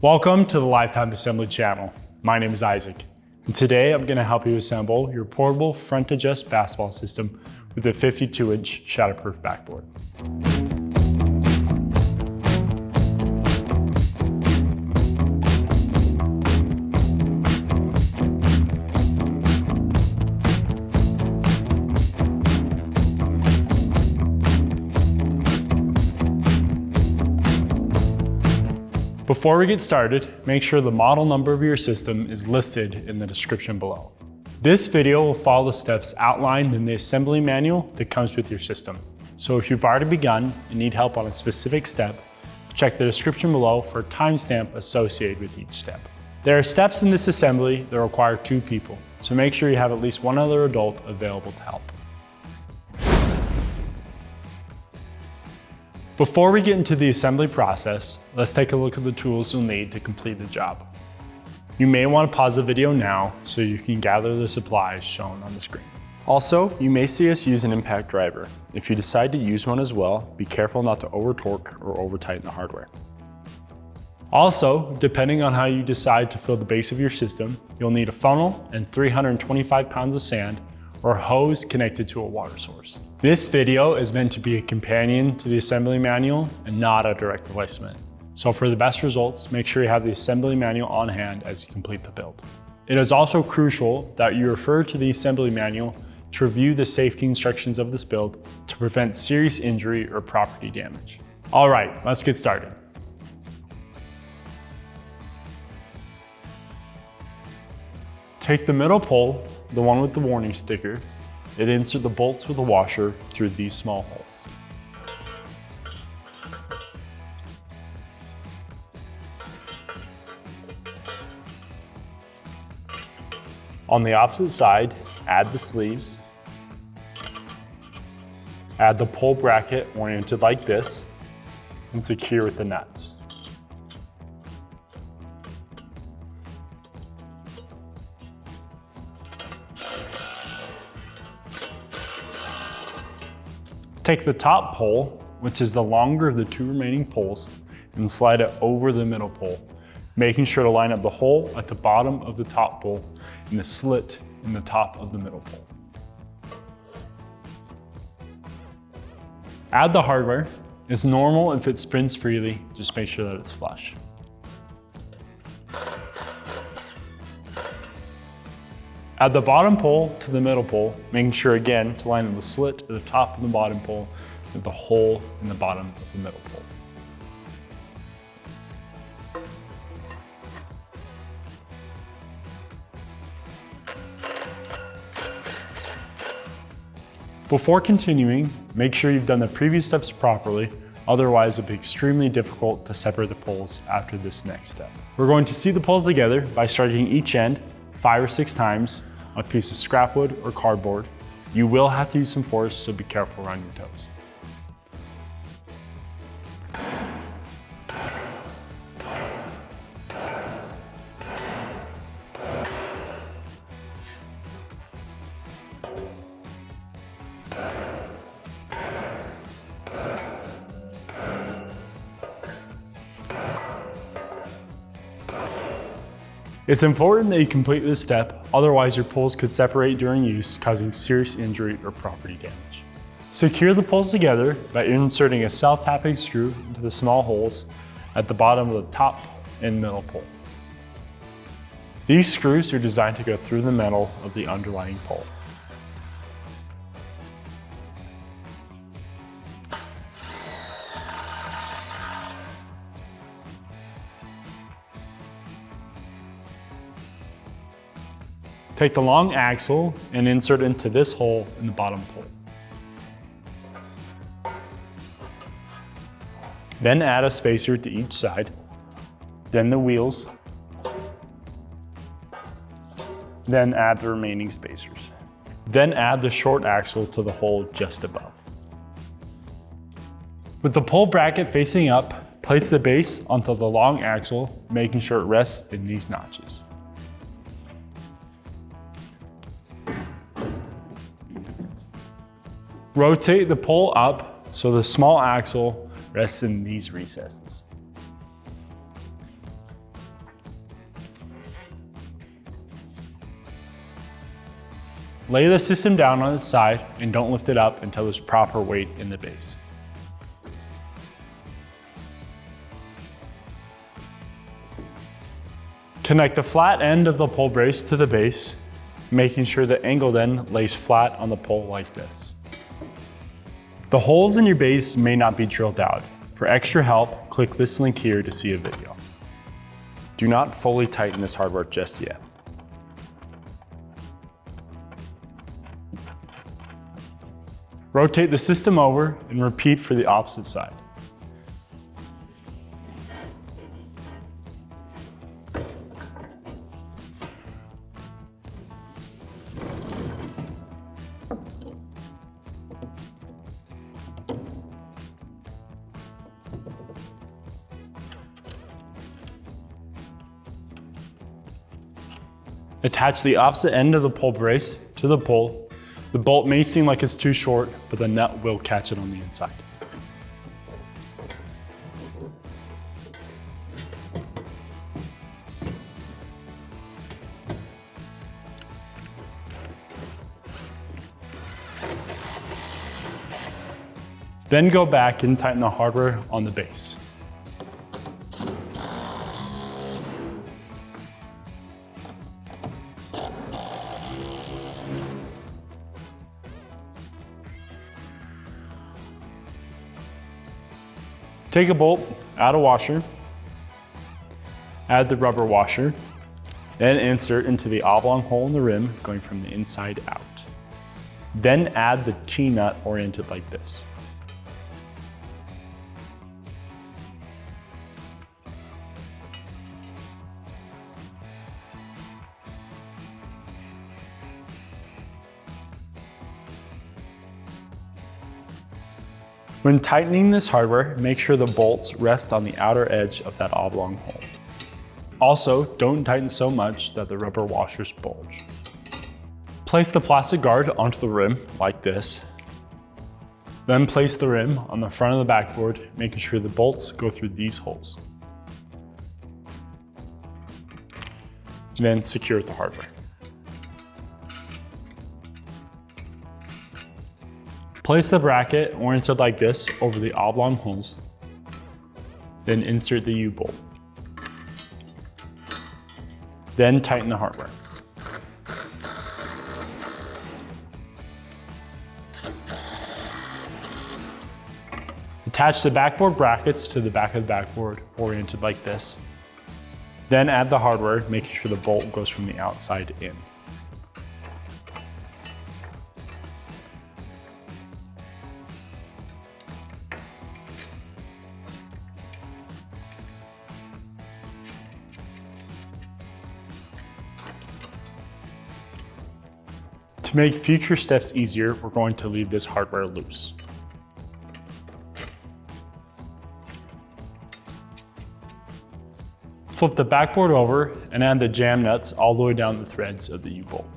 Welcome to the Lifetime Assembly channel. My name is Isaac, and today I'm going to help you assemble your portable front adjust basketball system with a 52-inch shatterproof backboard. Before we get started, make sure the model number of your system is listed in the description below. This video will follow the steps outlined in the assembly manual that comes with your system. So if you've already begun and need help on a specific step, check the description below for a timestamp associated with each step. There are steps in this assembly that require 2 people, so make sure you have at least one other adult available to help. Before we get into the assembly process, let's take a look at the tools you'll need to complete the job. You may want to pause the video now so you can gather the supplies shown on the screen. Also, you may see us use an impact driver. If you decide to use one as well, be careful not to over-torque or over-tighten the hardware. Also, depending on how you decide to fill the base of your system, you'll need a funnel and 325 pounds of sand or a hose connected to a water source. This video is meant to be a companion to the assembly manual and not a direct replacement. So for the best results, make sure you have the assembly manual on hand as you complete the build. It is also crucial that you refer to the assembly manual to review the safety instructions of this build to prevent serious injury or property damage. All right, let's get started. Take the middle pole, the one with the warning sticker, and insert the bolts with a washer through these small holes. On the opposite side, add the sleeves. Add the pole bracket oriented like this and secure with the nuts. Take the top pole, which is the longer of the 2 remaining poles, and slide it over the middle pole, making sure to line up the hole at the bottom of the top pole and the slit in the top of the middle pole. Add the hardware. It's normal if it spins freely, just make sure that it's flush. Add the bottom pole to the middle pole, making sure again to line up the slit at the top of the bottom pole with the hole in the bottom of the middle pole. Before continuing, make sure you've done the previous steps properly, otherwise it'll be extremely difficult to separate the poles after this next step. We're going to seat the poles together by striking each end 5 or 6 times on a piece of scrap wood or cardboard. You will have to use some force, so be careful around your toes. It's important that you complete this step, otherwise your poles could separate during use, causing serious injury or property damage. Secure the poles together by inserting a self-tapping screw into the small holes at the bottom of the top and middle pole. These screws are designed to go through the metal of the underlying pole. Take the long axle and insert it into this hole in the bottom pole. Then add a spacer to each side, then the wheels, then add the remaining spacers. Then add the short axle to the hole just above. With the pole bracket facing up, place the base onto the long axle, making sure it rests in these notches. Rotate the pole up so the small axle rests in these recesses. Lay the system down on its side and don't lift it up until there's proper weight in the base. Connect the flat end of the pole brace to the base, making sure the angled end lays flat on the pole like this. The holes in your base may not be drilled out. For extra help, click this link here to see a video. Do not fully tighten this hardware just yet. Rotate the system over and repeat for the opposite side. Attach the opposite end of the pole brace to the pole. The bolt may seem like it's too short, but the nut will catch it on the inside. Then go back and tighten the hardware on the base. Take a bolt, add a washer, add the rubber washer, then insert into the oblong hole in the rim going from the inside out. Then add the T-nut oriented like this. When tightening this hardware, make sure the bolts rest on the outer edge of that oblong hole. Also, don't tighten so much that the rubber washers bulge. Place the plastic guard onto the rim like this. Then place the rim on the front of the backboard, making sure the bolts go through these holes. Then secure the hardware. Place the bracket oriented like this over the oblong holes. Then insert the U-bolt. Then tighten the hardware. Attach the backboard brackets to the back of the backboard oriented like this. Then add the hardware, making sure the bolt goes from the outside in. To make future steps easier, we're going to leave this hardware loose. Flip the backboard over and add the jam nuts all the way down the threads of the U-bolt.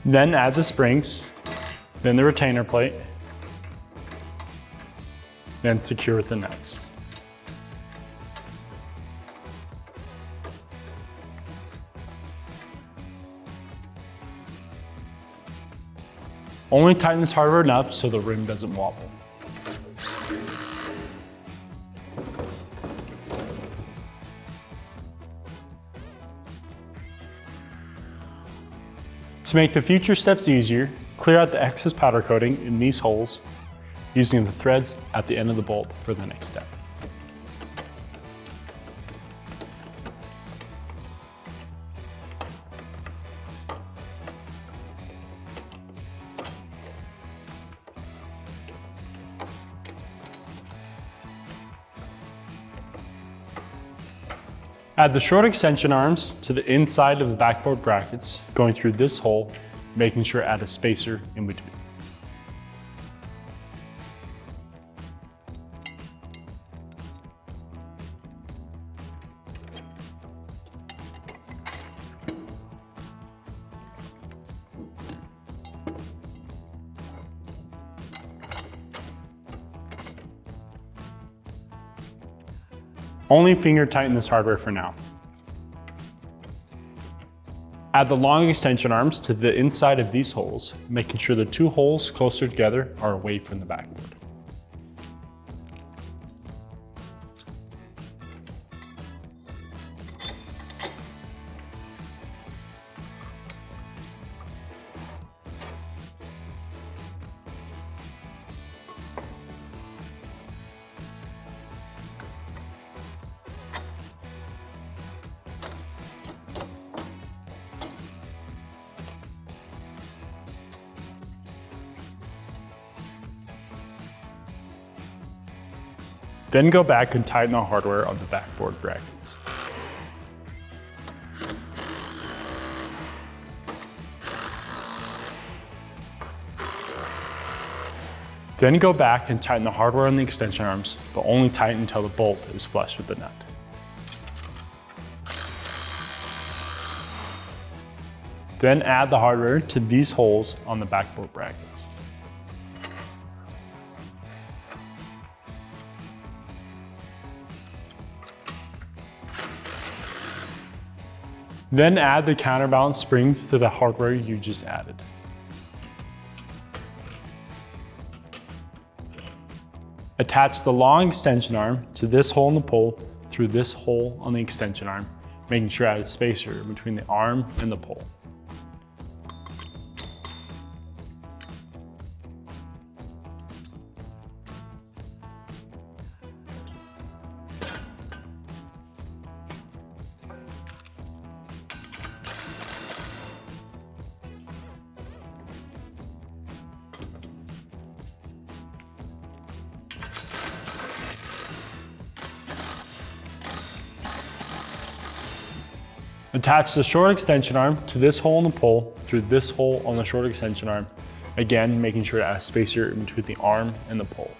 Then add the springs, then the retainer plate, then secure with the nuts. Only tighten this hardware enough so the rim doesn't wobble. To make the future steps easier, clear out the excess powder coating in these holes using the threads at the end of the bolt for the next step. Add the short extension arms to the inside of the backboard brackets, going through this hole, making sure to add a spacer in between. Only finger tighten this hardware for now. Add the long extension arms to the inside of these holes, making sure the two holes closer together are away from the backboard. Then go back and tighten the hardware on the backboard brackets. Then go back and tighten the hardware on the extension arms, but only tighten until the bolt is flush with the nut. Then add the hardware to these holes on the backboard brackets. Then add the counterbalance springs to the hardware you just added. Attach the long extension arm to this hole in the pole through this hole on the extension arm, making sure I add a spacer between the arm and the pole. Attach the short extension arm to this hole in the pole through this hole on the short extension arm, again making sure to add a spacer in between the arm and the pole.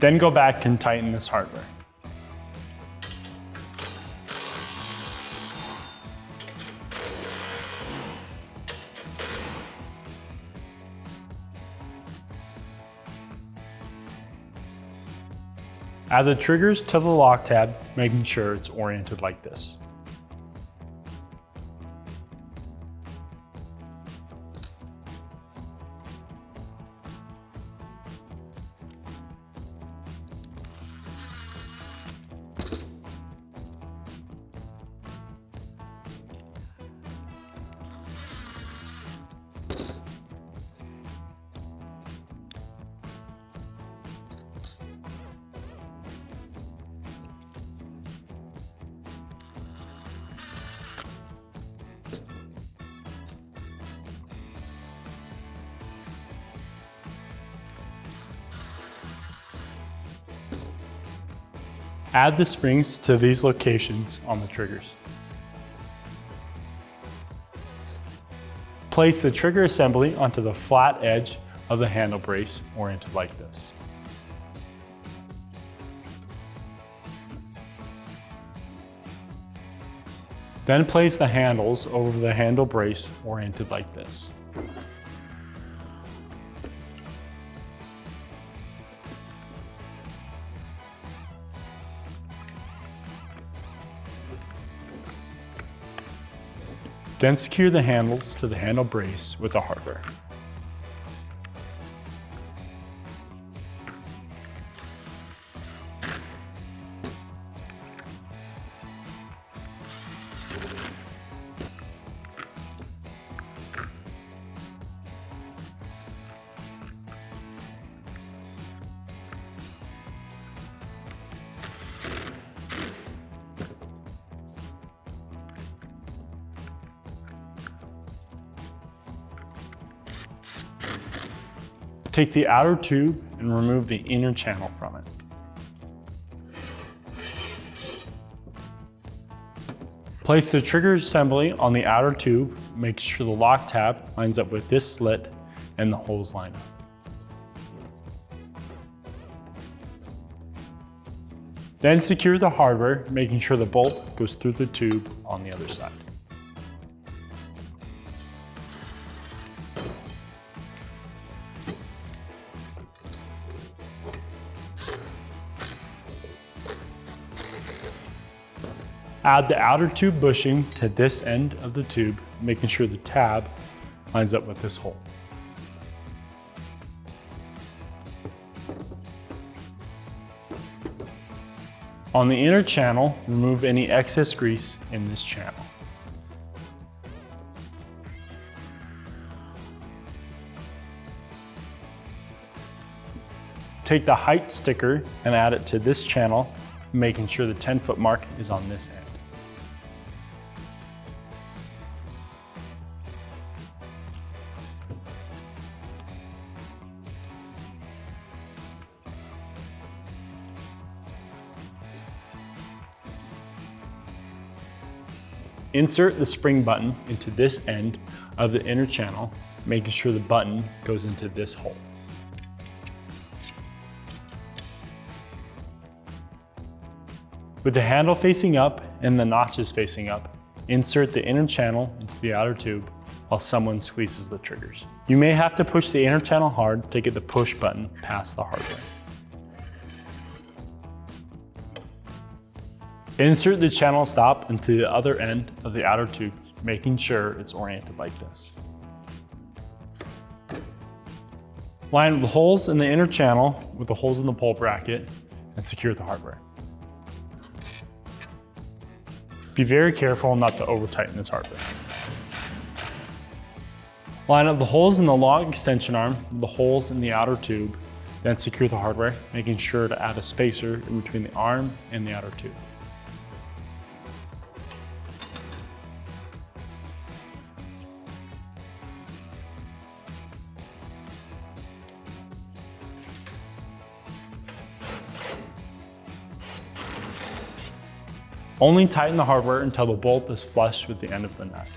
Then go back and tighten this hardware. Add the triggers to the lock tab, making sure it's oriented like this. Add the springs to these locations on the triggers. Place the trigger assembly onto the flat edge of the handle brace, oriented like this. Then place the handles over the handle brace, oriented like this. Then secure the handles to the handle brace with the hardware. Take the outer tube and remove the inner channel from it. Place the trigger assembly on the outer tube, make sure the lock tab lines up with this slit and the holes line up. Then secure the hardware, making sure the bolt goes through the tube on the other side. Add the outer tube bushing to this end of the tube, making sure the tab lines up with this hole. On the inner channel, remove any excess grease in this channel. Take the height sticker and add it to this channel, making sure the 10-foot mark is on this end. Insert the spring button into this end of the inner channel, making sure the button goes into this hole. With the handle facing up and the notches facing up, insert the inner channel into the outer tube while someone squeezes the triggers. You may have to push the inner channel hard to get the push button past the hardware. Insert the channel stop into the other end of the outer tube, making sure it's oriented like this. Line the holes in the inner channel with the holes in the pole bracket and secure the hardware. Be very careful not to over-tighten this hardware. Line up the holes in the long extension arm with the holes in the outer tube, then secure the hardware, making sure to add a spacer in between the arm and the outer tube. Only tighten the hardware until the bolt is flush with the end of the nut.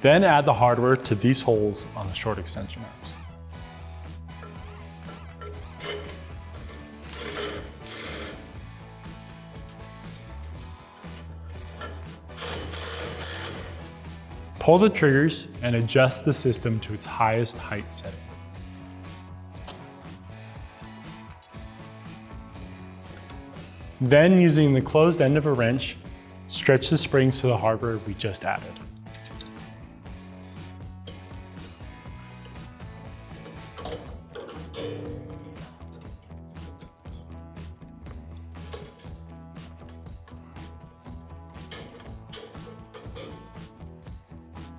Then add the hardware to these holes on the short extension arms. Pull the triggers and adjust the system to its highest height setting. Then, using the closed end of a wrench, stretch the springs to the hardware we just added.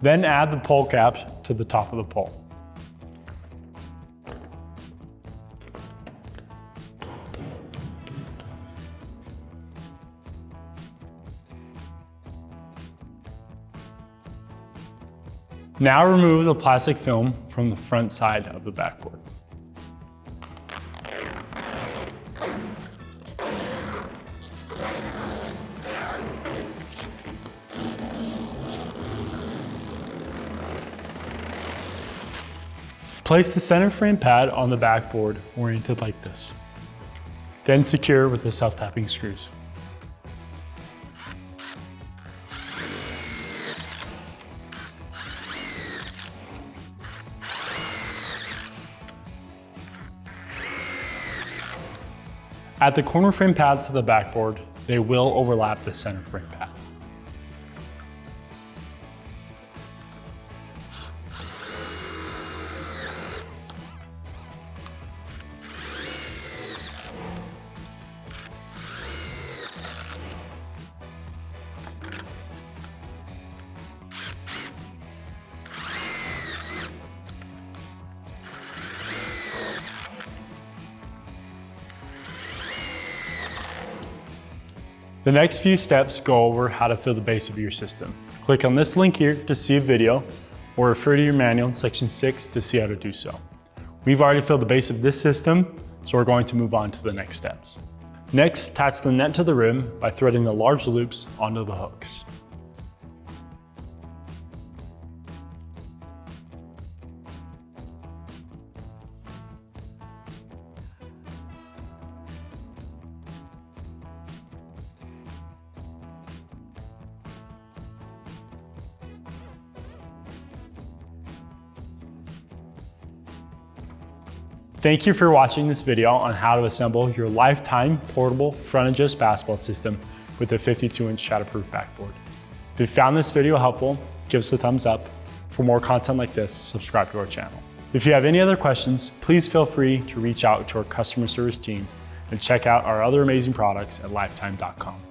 Then add the pole caps to the top of the pole. Now remove the plastic film from the front side of the backboard. Place the center frame pad on the backboard oriented like this. Then secure with the self-tapping screws. Add the corner frame pads to the backboard. They will overlap the center frame pad. The next few steps go over how to fill the base of your system. Click on this link here to see a video, or refer to your manual in section 6 to see how to do so. We've already filled the base of this system, so we're going to move on to the next steps. Next, attach the net to the rim by threading the large loops onto the hooks. Thank you for watching this video on how to assemble your lifetime portable front adjust basketball system with a 52-inch shatterproof backboard. If you found this video helpful, give us a thumbs up. For more content like this, subscribe to our channel. If you have any other questions, please feel free to reach out to our customer service team and check out our other amazing products at lifetime.com.